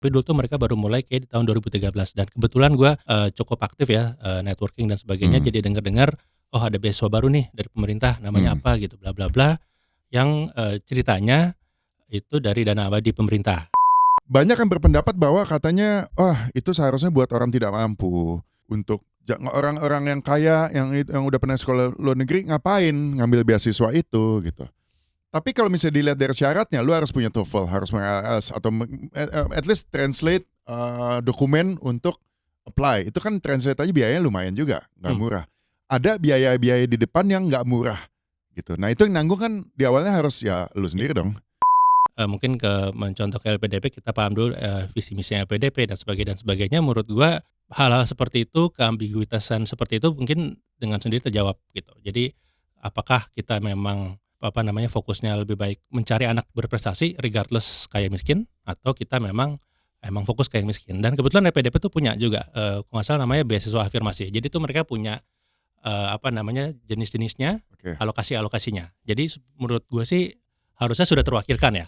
Tapi dulu tuh mereka baru mulai kayak di tahun 2013 dan kebetulan gue cukup aktif ya, networking dan sebagainya, Hmm. jadi dengar-dengar, oh ada beasiswa baru nih dari pemerintah namanya Hmm. apa gitu bla bla bla, yang ceritanya itu dari dana abadi pemerintah. Banyak yang berpendapat bahwa katanya, wah itu seharusnya buat orang tidak mampu. Untuk orang-orang yang kaya, yang udah pernah sekolah luar negeri, ngapain ngambil beasiswa itu gitu. Tapi kalau misalnya dilihat dari syaratnya, lu harus punya TOEFL, harus meng-AS atau at least translate dokumen untuk apply. Itu kan translate aja biayanya lumayan juga, nggak Mmm, murah. Ada biaya-biaya di depan yang nggak murah gitu. Nah itu yang nanggung kan di awalnya harus ya lu iya, sendiri dong. mungkin mencontoh ke LPDP kita paham dulu, visi misinya LPDP dan sebagainya menurut gua hal-hal seperti itu, keambiguitasan seperti itu mungkin dengan sendiri terjawab gitu. Jadi apakah kita memang, apa namanya, fokusnya lebih baik mencari anak berprestasi regardless kaya miskin, atau kita emang fokus kaya miskin. Dan kebetulan LPDP tuh punya juga, kalau nggak salah namanya beasiswa afirmasi. Jadi tuh mereka punya, apa namanya, jenis-jenisnya, Oke. alokasi-alokasinya. Jadi menurut gua sih harusnya sudah terwakilkan ya.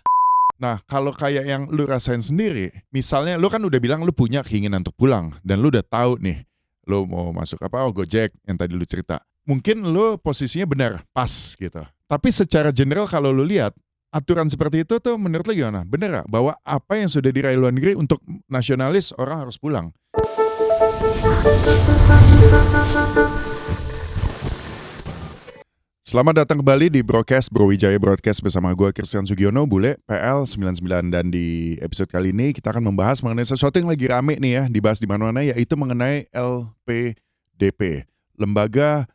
Nah, kalau kayak yang lu rasain sendiri, misalnya lu kan udah bilang lu punya keinginan untuk pulang dan lu udah tahu nih, lu mau masuk apa, Gojek yang tadi lu cerita. Mungkin lu posisinya benar, pas gitu. Tapi secara general kalau lu lihat, aturan seperti itu tuh menurut lu gimana? Bener gak? Bahwa apa yang sudah diraih luar negeri untuk nasionalis orang harus pulang? Selamat datang kembali di Broadcast Browijaya Broadcast bersama gue Christian Sugiono, Bule, PL 99. Dan di episode kali ini kita akan membahas mengenai sesuatu yang lagi rame nih ya, dibahas di mana-mana, yaitu mengenai LPDP, Lembaga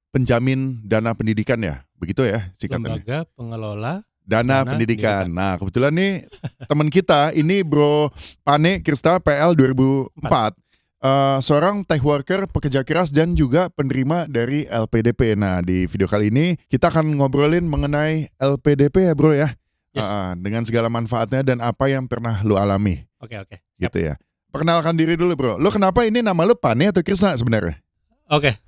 Penjamin Dana Pendidikan ya, begitu ya singkatannya. Lembaga Pengelola Dana Dana Pendidikan. Pendidikan. Nah kebetulan nih teman kita ini Bro Pane Krista PL 2004, seorang tech worker, pekerja keras dan juga penerima dari LPDP. Nah di video kali ini kita akan ngobrolin mengenai LPDP ya bro ya. Yes, Dengan segala manfaatnya dan apa yang pernah lu alami oke, siap. gitu ya. Perkenalkan diri dulu bro. Lu kenapa ini nama lu Pane atau Krishna sebenarnya? Oke,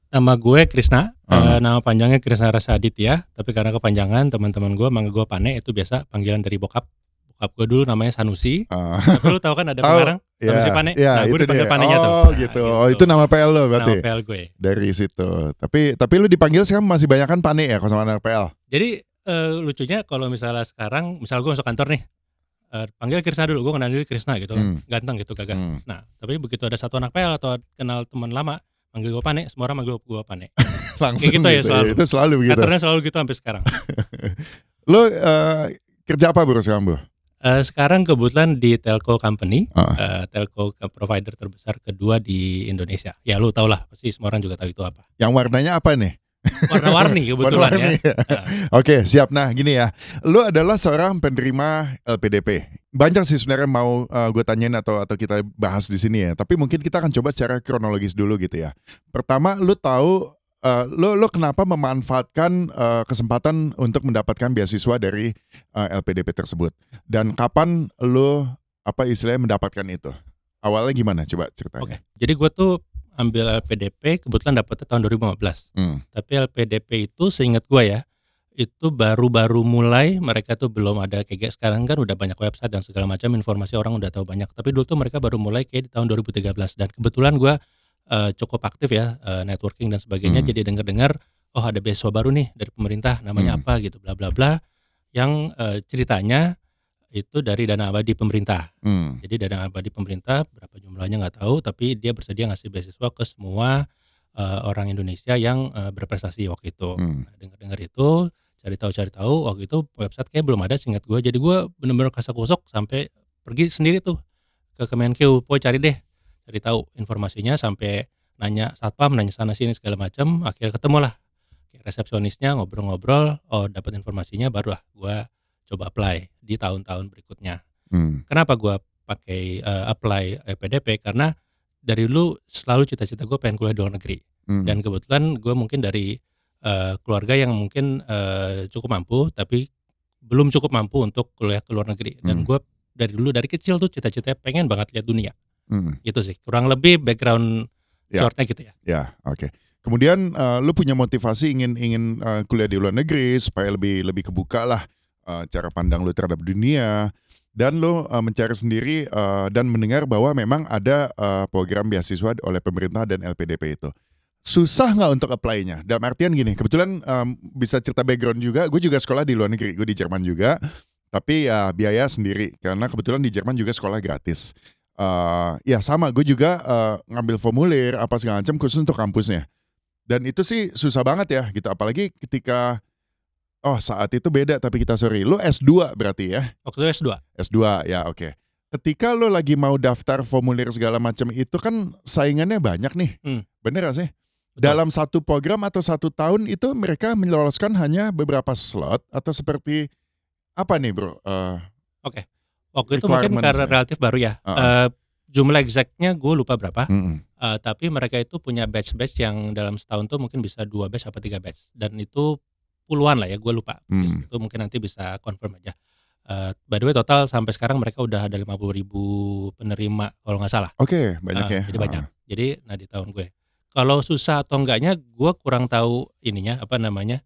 nama gue Krisna, Ah. nama panjangnya Krisna Rasa Aditya, tapi karena kepanjangan teman-teman gue manggil gue Pane, itu biasa panggilan dari bokap. Bokap gue dulu namanya Sanusi, Ah. tapi lu tahu kan ada Tahu, pengarang Sanusi ya, Pane? ya Nah gue itu dipanggil dia. Panenya tuh. Oh Nah gitu. Oh gitu, itu nama PL lo nama berarti. PL gue. Dari situ. Tapi lu dipanggil sekarang masih banyakan Pane ya kalau sama anak PL. Jadi, lucunya kalau misalnya sekarang, misal gue masuk kantor nih, panggil Krisna dulu, gue kenal diri Krisna gitu kan, Hmm. ganteng gitu, gagah. Hmm. Nah, tapi begitu ada satu anak PL atau kenal teman lama, manggil gue Pane, semua orang manggil gue Pane. Langsung Kayak gitu ya gitu ya. selalu. Itu selalu begitu. Pattern-nya selalu gitu sampai sekarang. Lu kerja apa bro sekarang bro? Sekarang kebetulan di telco company, Ah. telco provider terbesar kedua di Indonesia. Ya lu tau lah, pasti semua orang juga tahu itu apa. Yang warnanya apa nih? Warna-warni kebetulan ya. Warna-warni ya. Heeh. Oke siap. Nah gini ya, lu adalah seorang penerima LPDP. Banyak sih sebenarnya mau gue tanyain atau kita bahas di sini ya. Tapi mungkin kita akan coba secara kronologis dulu gitu ya. Pertama, lu tahu lu kenapa memanfaatkan kesempatan untuk mendapatkan beasiswa dari LPDP tersebut? Dan kapan lu apa istilahnya mendapatkan itu? Awalnya gimana? Coba Oke, ceritanya. jadi gue tuh ambil LPDP kebetulan dapetnya tahun 2015. Hmm. Tapi LPDP itu seingat gue ya, itu baru-baru mulai, mereka tuh belum ada kayak sekarang kan udah banyak website dan segala macam, informasi orang udah tahu banyak. Tapi dulu tuh mereka baru mulai kayak di tahun 2013 dan kebetulan gue cukup aktif ya, networking dan sebagainya, Hmm. jadi dengar-dengar, oh ada beasiswa baru nih dari pemerintah namanya Hmm. apa gitu bla bla bla, yang ceritanya itu dari dana abadi pemerintah. Hmm. Jadi dana abadi pemerintah berapa jumlahnya nggak tahu, tapi dia bersedia ngasih beasiswa ke semua orang Indonesia yang berprestasi waktu itu. Hmm. Nah, dengar-dengar itu, cari tahu, waktu itu website kayak belum ada seingat gue. Jadi gue bener-bener kasak-kusuk sampai pergi sendiri tuh ke Kemenkeu, "Poy cari deh." Cari tahu informasinya sampai nanya satpam, nanya sana sini segala macam, akhirnya ketemulah kayak resepsionisnya, ngobrol-ngobrol, oh dapat informasinya, barulah gue coba apply di tahun-tahun berikutnya. Hmm. Kenapa gue pakai apply PDP? Karena dari dulu selalu cita-cita gue pengen kuliah di luar negeri. Hmm. Dan kebetulan gue mungkin dari keluarga yang mungkin cukup mampu, tapi belum cukup mampu untuk kuliah ke luar negeri. Dan gue dari dulu dari kecil tuh cita-citanya pengen banget lihat dunia. Gitu sih. Kurang lebih background Ya. shortnya gitu ya. Ya, oke. Kemudian lu punya motivasi ingin kuliah di luar negeri supaya lebih kebuka lah cara pandang lu terhadap dunia. dan lo mencari sendiri dan mendengar bahwa memang ada program beasiswa oleh pemerintah dan LPDP itu. Susah nggak untuk apply-nya? Dalam artian gini, kebetulan bisa cerita background juga, gue juga sekolah di luar negeri, gue di Jerman juga, tapi ya biaya sendiri, karena kebetulan di Jerman juga sekolah gratis. Ya sama, gue juga ngambil formulir apa segala macam khusus untuk kampusnya. Dan itu sih susah banget ya gitu, apalagi ketika, saat itu beda tapi kita sorry, lu S2 berarti ya? Waktu itu S2. S2 ya oke. Ketika lu lagi mau daftar formulir segala macam itu kan saingannya banyak nih, bener gak sih? Betul. Dalam satu program atau 1 tahun itu mereka meloloskan hanya beberapa slot atau seperti apa nih bro? Oke. Waktu itu mungkin karena Requirements-nya? relatif baru ya, Heeh. jumlah exact-nya gue lupa berapa, Mhm. tapi mereka itu punya batch-batch yang dalam setahun tuh mungkin bisa 2 batch apa 3 batch, dan itu puluhan lah ya, gue lupa persis, Mhm. itu mungkin nanti bisa confirm aja. By the way total sampai sekarang mereka udah ada 50.000 penerima kalau nggak salah. Oke, banyak ya? Jadi banyak. Heeh. Jadi nah di tahun gue. Kalau susah atau enggaknya gue kurang tahu ininya, apa namanya,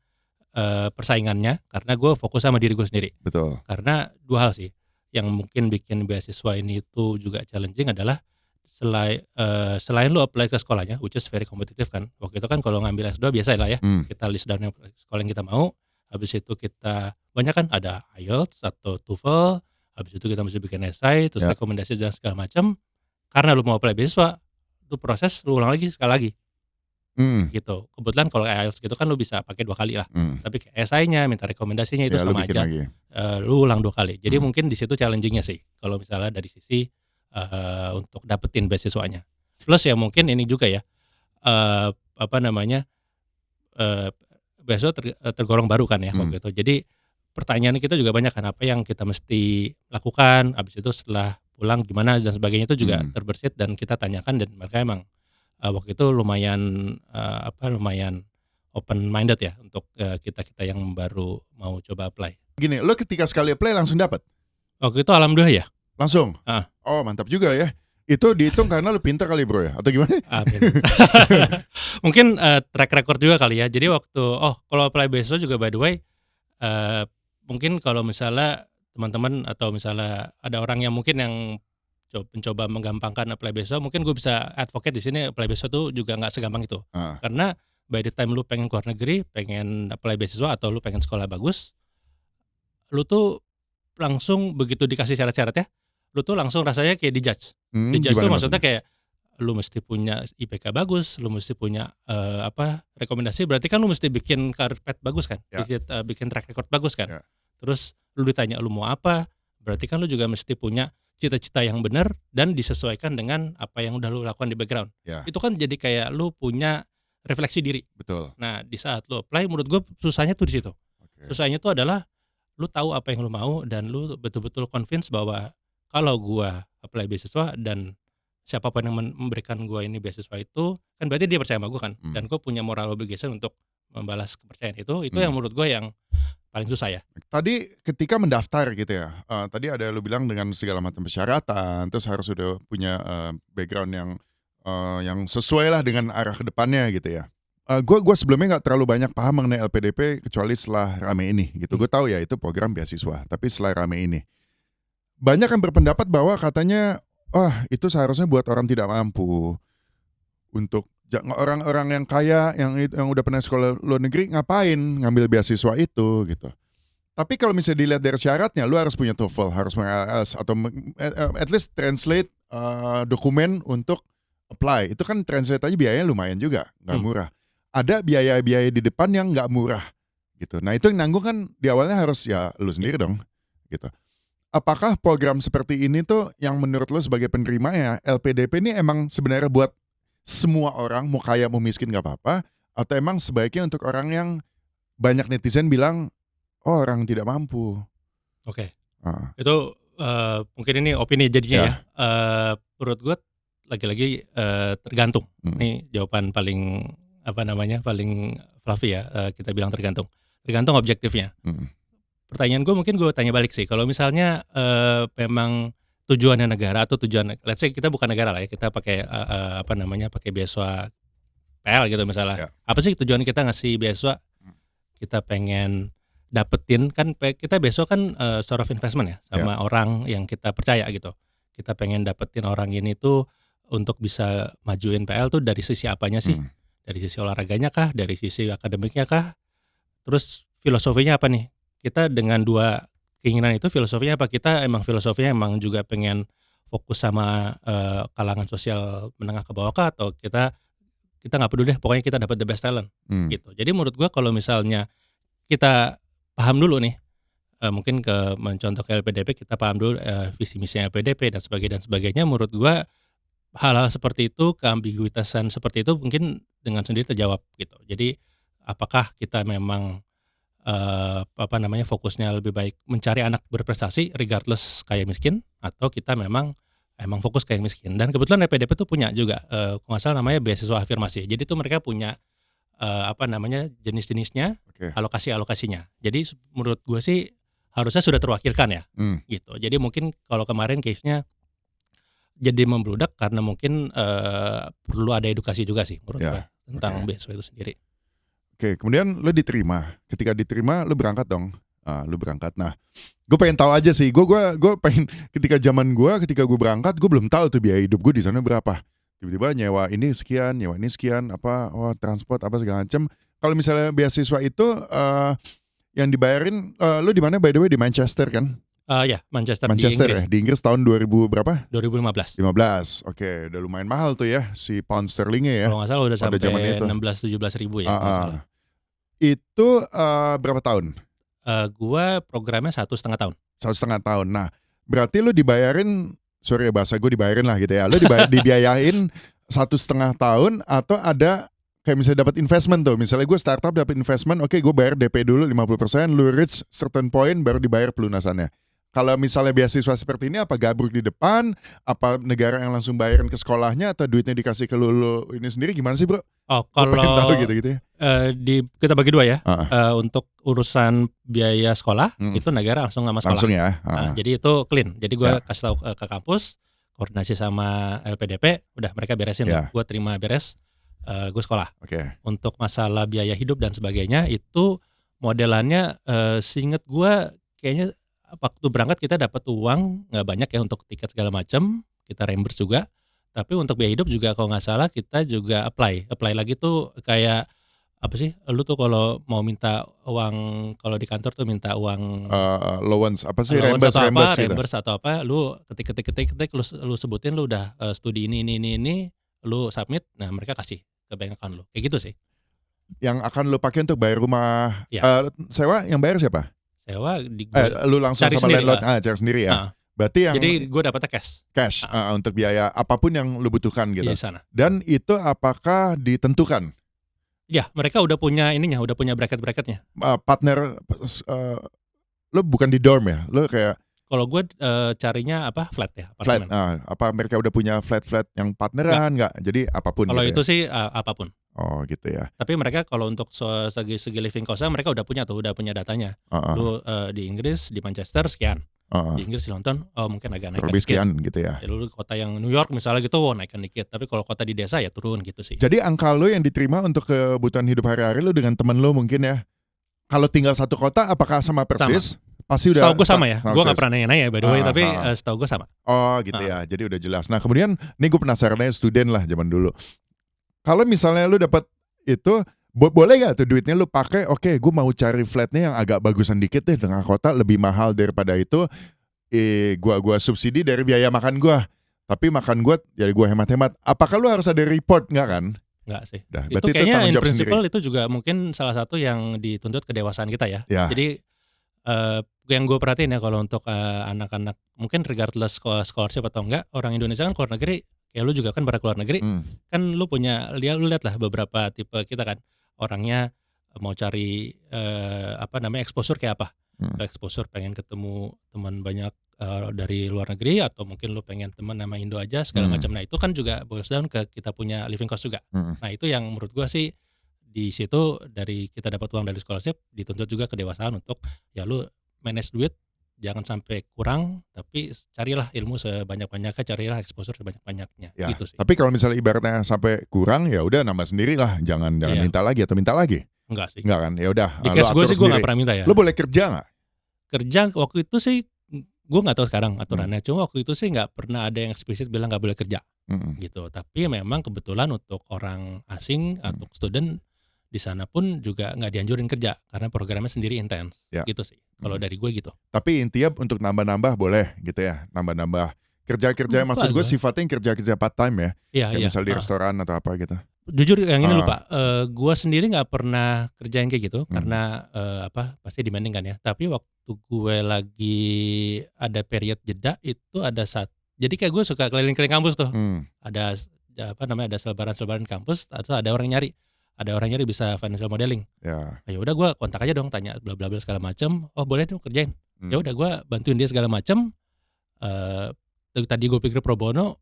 persaingannya, karena gue fokus sama diri gue sendiri. Betul. Karena 2 hal sih, yang mungkin bikin beasiswa ini itu juga challenging adalah selain lu apply ke sekolahnya, which is very competitive kan. Waktu itu kan kalau ngambil S2 biasa lah ya, Mmm. kita list down yang sekolah yang kita mau, habis itu kita banyak kan ada IELTS atau TOEFL, habis itu kita mesti bikin esai, terus Ya. rekomendasi dan segala macam. Karena lu mau apply beasiswa, itu proses lu ulang lagi sekali lagi, Mhm. gitu. Kebetulan kalau IELTS gitu kan lu bisa pakai 2 kali lah, Mhm. tapi kayak esainya, minta rekomendasinya itu Ya lu sama bikin aja, lagi. lu ulang 2 kali. Jadi Mhm. mungkin di situ challenging-nya sih, kalau misalnya dari sisi, untuk dapetin beasiswanya. Plus ya mungkin ini juga ya, apa namanya, eee, beasiswa tergolong baru kan ya Mhm. waktu itu. Jadi pertanyaan kita juga banyak kan, apa yang kita mesti lakukan, habis itu setelah pulang gimana dan sebagainya itu juga Mhm. terbersih dan kita tanyakan, dan mereka emang, waktu itu lumayan, lumayan open minded ya untuk, kita-kita yang baru mau coba apply. Gini, lu ketika sekali apply langsung dapat? Waktu itu alhamdulillah ya. Langsung? Heeh. Oh mantap juga ya. Itu dihitung karena lu pintar kali bro ya? Atau gimana? Amin. Mungkin, track record juga kali ya. Jadi waktu kalau apply beasiswa juga by the way, eee, mungkin kalau misalnya teman-teman atau misalnya ada orang yang mungkin yang mencoba menggampangkan apply beasiswa, mungkin gue bisa advocate di sini, apply beasiswa tuh juga nggak segampang itu. Heeh. Karena by the time lu pengen keluar negeri, pengen apply beasiswa atau lu pengen sekolah bagus, lu tuh langsung begitu dikasih syarat-syaratnya, lu tuh langsung rasanya kayak di-judge. Di-judge tuh Gimana maksudnya maksudnya? kayak lu mesti punya IPK bagus, lu mesti punya, rekomendasi, berarti kan lu mesti bikin karpet bagus kan, Ya. bikin track record bagus kan. Ya. Terus lu ditanya lu mau apa, berarti kan lu juga mesti punya cita-cita yang benar dan disesuaikan dengan apa yang udah lu lakukan di background. Ya. Itu kan jadi kayak lu punya refleksi diri. Betul. Nah, di saat lu apply menurut gue susahnya tuh di situ. Oke. Susahnya tuh adalah lu tahu apa yang lu mau dan lu betul-betul convince bahwa kalau gua apply beasiswa dan siapapun yang memberikan gua ini beasiswa itu, kan berarti dia percaya sama gua kan, dan Mmm. gua punya moral obligation untuk membalas kepercayaan itu yang Mmm. menurut gua yang paling susah ya. Tadi ketika mendaftar gitu ya, tadi ada lu bilang dengan segala macam persyaratan, terus harus udah punya, background yang sesuai lah dengan arah ke depannya gitu ya. Gua sebelumnya nggak terlalu banyak paham mengenai LPDP kecuali setelah rame ini gitu. Mmm, Gue tahu ya itu program beasiswa, tapi setelah rame ini. Banyak yang berpendapat bahwa katanya, "Wah itu seharusnya buat orang tidak mampu, untuk orang-orang yang kaya yang udah pernah sekolah luar negeri ngapain ngambil beasiswa itu?" Gitu. Tapi kalau misalnya dilihat dari syaratnya, lu harus punya TOEFL, harus punya IELTS atau at least translate, dokumen untuk apply. Itu kan translate aja biayanya lumayan juga, nggak mmm, murah. Ada biaya-biaya di depan yang nggak murah, gitu. Nah itu yang nanggung kan di awalnya harus ya lu iya. sendiri dong, gitu. Apakah program seperti ini tuh yang menurut lu sebagai penerimanya, LPDP ini emang sebenarnya buat semua orang, mau kaya mau miskin nggak apa-apa, atau emang sebaiknya untuk orang yang banyak netizen bilang, "Oh orang tidak mampu." Oke. Heeh. Itu, mungkin ini opini jadinya ya, Ya. menurut gua lagi-lagi, tergantung. Mhm. Ini jawaban paling, apa namanya, paling fluffy ya, kita bilang tergantung. Tergantung objektifnya. Mhm. Pertanyaan gue mungkin gue tanya balik sih, kalau misalnya, memang tujuannya negara atau tujuan let's say kita bukan negara lah ya, kita pakai, apa namanya, pakai beasiswa PL gitu misalnya. Ya. Apa sih tujuan kita ngasih beasiswa? Mmm. Kita pengen, dapetin kan kita besok kan, sort of investment ya sama orang yang kita percaya gitu. Kita pengen dapetin orang ini tuh untuk bisa majuin PL tuh dari sisi apanya sih? Dari sisi olahraganya kah? Dari sisi akademiknya kah? Terus filosofinya apa nih? Kita dengan 2 keinginan itu filosofinya apa? Kita emang filosofinya emang juga pengen fokus sama, kalangan sosial menengah ke bawah kah? Atau kita nggak peduli deh pokoknya kita dapat the best talent, gitu. Jadi menurut gua kalau misalnya kita paham dulu nih, mungkin mencontoh ke LPDP kita paham dulu, visi misinya LPDP dan sebagainya, menurut gua hal-hal seperti itu, keambiguitasan seperti itu mungkin dengan sendiri terjawab gitu. Jadi apakah kita memang, fokusnya lebih baik mencari anak berprestasi regardless kaya miskin, atau kita emang fokus ke yang miskin. Dan kebetulan LPDP tuh punya juga, kalau nggak salah namanya beasiswa afirmasi. Jadi tuh mereka punya, jenis-jenisnya, Oke. alokasi-alokasinya. Jadi menurut gue sih harusnya sudah terwakilkan ya, gitu. Jadi mungkin kalau kemarin case-nya jadi membludak karena mungkin, perlu ada edukasi juga sih menurut gue tentang beasiswa itu sendiri. Oke, kemudian lo diterima. Ketika diterima, lo berangkat dong. Lo berangkat. Nah, gue pengen tahu aja sih. Gue pengen ketika gue berangkat, gue belum tahu tuh biaya hidup gue di sana berapa. Tiba-tiba nyewa ini sekian, transport apa segala macam. Kalau misalnya beasiswa itu yang dibayarin, lo di mana by the way, di Manchester kan? Ya, Manchester di Inggris. Ya, di Inggris tahun 2000 berapa? 2015. 15. Oke, udah lumayan mahal tuh ya si pound sterlingnya ya. Kalau nggak salah udah sampai 16-17 ribu ya. Itu berapa tahun? Gua programnya 1,5 tahun. 1,5 tahun. Nah, berarti lu dibayarin, sorry ya bahasa gue dibayarin lah gitu ya. Lu dibiayain 1,5 tahun atau ada kayak misalnya dapat investment tuh. Misalnya gue startup dapat investment, oke gue bayar DP dulu 50%, lu reach certain point baru dibayar pelunasannya. Kalau misalnya beasiswa seperti ini apa gabruk di depan, apa negara yang langsung bayarin ke sekolahnya atau duitnya dikasih ke lu ini sendiri gimana sih, Bro? Oh, kalau tahu gitu ya. Kita bagi 2 ya. Untuk urusan biaya sekolah itu negara langsung sama sekolah. Langsung ya. Jadi itu clean. Jadi gue kasih tahu ke kampus, koordinasi sama LPDP, udah mereka beresin. Gue terima beres, gue sekolah. Untuk masalah biaya hidup dan sebagainya itu modelannya, seinget gue kayaknya waktu berangkat kita dapat uang nggak banyak ya untuk tiket segala macam, kita reimburse juga. Tapi untuk biaya hidup juga kalau nggak salah kita juga apply lagi tuh kayak apa sih? Lu tuh kalau mau minta uang kalau di kantor tuh minta uang allowance apa sih? Reimburse atau apa? Lu ketik, lu sebutin lu udah studi ini, lu submit, nah mereka kasih ke bank account lu. Kayak gitu sih. Yang akan lu pakai untuk bayar rumah, sewa yang bayar siapa? Sewa lu langsung sama landlord cari sendiri ya. Berarti yang jadi gue dapetnya cash. Untuk biaya apapun yang lu butuhkan gitu. Di sana. Dan itu apakah ditentukan? Ya, mereka udah punya ininya, udah punya bracket-bracketnya. Partner lu bukan di dorm ya? Lu kayak kalau gue carinya apa? Flat ya, apartemen. Flat. Apa mereka udah punya flat yang partneran enggak? Jadi apapun kalau gitu itu sih apapun. Oh gitu ya. Tapi mereka kalau untuk segi living cost-nya mereka udah punya datanya. Lu di Inggris, di Manchester sekian. Di Inggris, di London, mungkin agak naik lebih sekian gitu ya. Lu kota yang New York misalnya gitu, naikkan dikit. Tapi kalau kota di desa ya turun gitu sih. Jadi angka lu yang diterima untuk kebutuhan hidup hari-hari lu dengan temen lu mungkin ya. Kalau tinggal satu kota apakah sama persis? Pasti udah. Setahu gue sama ya. Gue nggak pernah nanya-nanya by the way, tapi setahu gue sama. Oh gitu ya. Jadi udah jelas. Nah kemudian, nih gue penasaran aja student lah zaman dulu. Kalau misalnya lu dapat itu, boleh gak tuh duitnya lu pakai? Oke, gue mau cari flatnya yang agak bagusan dikit deh, tengah kota lebih mahal daripada itu. Gua subsidi dari biaya makan gue. Tapi makan gue, jadi gue hemat-hemat. Apakah lu harus ada report nggak kan? Nggak sih. Itu kayaknya in principle itu juga mungkin salah satu yang dituntut kedewasaan kita ya. Jadi yang gue perhatiin ya kalau untuk anak-anak mungkin regardless scholarship atau enggak, orang Indonesia kan keluar negeri, kayak lu juga kan pada keluar negeri, kan lu lu lihat lah beberapa tipe kita kan, orangnya mau cari exposure kayak apa. Exposure pengen ketemu teman banyak dari luar negeri, atau mungkin lu pengen teman nama Indo aja segala macam. Nah itu kan juga boils down ke kita punya living cost juga. Nah itu yang menurut gua sih di situ dari kita dapat uang dari scholarship dituntut juga kedewasaan untuk ya lu manage duit jangan sampai kurang, tapi carilah ilmu sebanyak-banyaknya, carilah exposure sebanyak-banyaknya gitu sih. Tapi kalau misalnya ibaratnya sampai kurang ya udah nambah sendiri lah, jangan minta lagi atau minta lagi. enggak sih. Enggak kan? Ya udah, Di lo case gue atur sih gue nggak sendiri. pernah minta ya. Lo boleh kerja nggak? Kerja waktu itu sih, gue nggak tahu sekarang Hmm. aturannya, cuma waktu itu sih nggak pernah ada yang eksplisit bilang nggak boleh kerja, Mm-mm. gitu. Tapi memang kebetulan untuk orang asing Hmm. atau student di sana pun juga nggak dianjurin kerja karena programnya sendiri intens, Ya. gitu sih. Kalau dari gue gitu. Tapi intinya untuk nambah-nambah boleh gitu ya, nambah-nambah kerja-kerja. Maksud gue Boleh. sifatnya kerja-kerja part time ya, Iya, kayak iya. misal di restoran atau apa gitu. Jujur yang ini Ah. lupa, gue sendiri nggak pernah kerjain kayak gitu Hmm. karena pasti demanding kan ya. Tapi waktu gue lagi ada period jeda itu jadi kayak gue suka keliling-keliling kampus tuh. Hmm. Ada ada selebaran-selebaran kampus atau ada orang nyari bisa financial modeling. Ya. Ya udah gue kontak aja dong, tanya bla bla bla segala macam. Oh boleh dong kerjain. Hmm. Ya udah gue bantuin dia segala macam. Tadi gue pikir pro bono,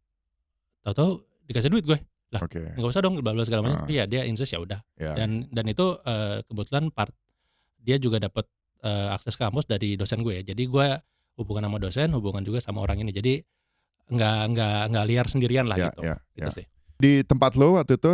tahu-tahu dikasih duit gue. Lah, Oke. nggak usah dong bla bla segala macam. Ah. Tapi ya dia insist ya udah. Ya. Dan itu kebetulan dia juga dapat akses kampus dari dosen gue ya. Jadi gue hubungan sama dosen, hubungan juga sama orang ini. Jadi nggak liar sendirian lah Ya, gitu. ya, Gitu ya. sih. Di tempat lo waktu itu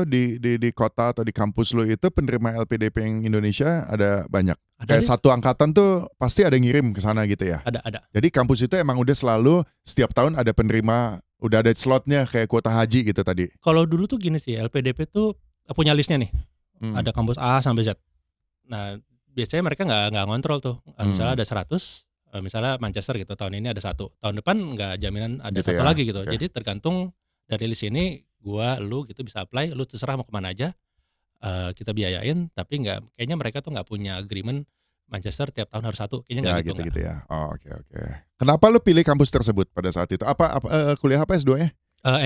di kota atau di kampus lo itu penerima LPDP yang Indonesia ada banyak. Ada Kayak sih, satu angkatan tuh pasti ada ngirim ke sana gitu ya. ada. Jadi kampus itu emang udah selalu setiap tahun ada penerima, udah ada slotnya kayak kuota haji gitu tadi. Kalau dulu tuh gini sih, LPDP tuh punya listnya nih. Hmm. Ada kampus A sampai Z. Nah, biasanya mereka nggak ngontrol tuh. Misalnya ada 100, misalnya Manchester gitu, tahun ini ada 1. Tahun depan nggak jaminan ada Gitu 1 ya, lagi gitu. oke. Jadi tergantung dari list ini, lu gitu bisa apply, lu terserah mau kemana aja, kita biayain. Tapi kayaknya mereka tuh nggak punya agreement Manchester tiap tahun harus 1, kayaknya Ya nggak gitu, nggak. gitu-gitu ya. Oh, oke. Kenapa lu pilih kampus tersebut pada saat itu? Kuliah apa S2-nya?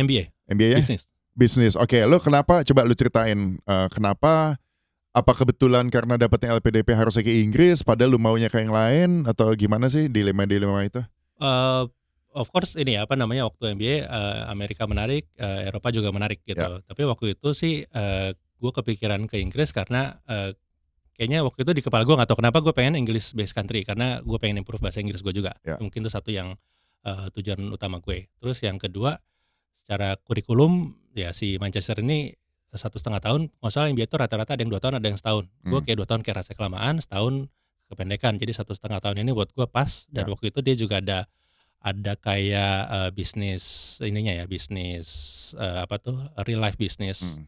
MBA, MBA ya? bisnis. Bisnis. Oke, lu kenapa? Coba lu ceritain kenapa? Apa kebetulan karena dapetnya LPDP harusnya ke Inggris, padahal lu maunya ke yang lain, atau gimana sih dilema-dilema itu? Of course ini ya, waktu MBA, Amerika menarik, Eropa juga menarik gitu. Ya. Tapi waktu itu sih, gue kepikiran ke Inggris karena, kayaknya waktu itu di kepala gue nggak tahu kenapa gue pengen English based country, karena gue pengen improve bahasa Inggris gue juga. Ya. Mungkin itu satu yang tujuan utama gue. Terus yang kedua, secara kurikulum ya si Manchester ini 1,5 tahun, nggak salah MBA itu rata-rata ada yang 2 tahun, ada yang setahun. Gue kayak 2 tahun kayak rasa kelamaan, setahun kependekan. Jadi 1,5 tahun ini buat gue pas. Dan Ya. waktu itu dia juga ada kayak bisnis ininya ya, bisnis real life bisnis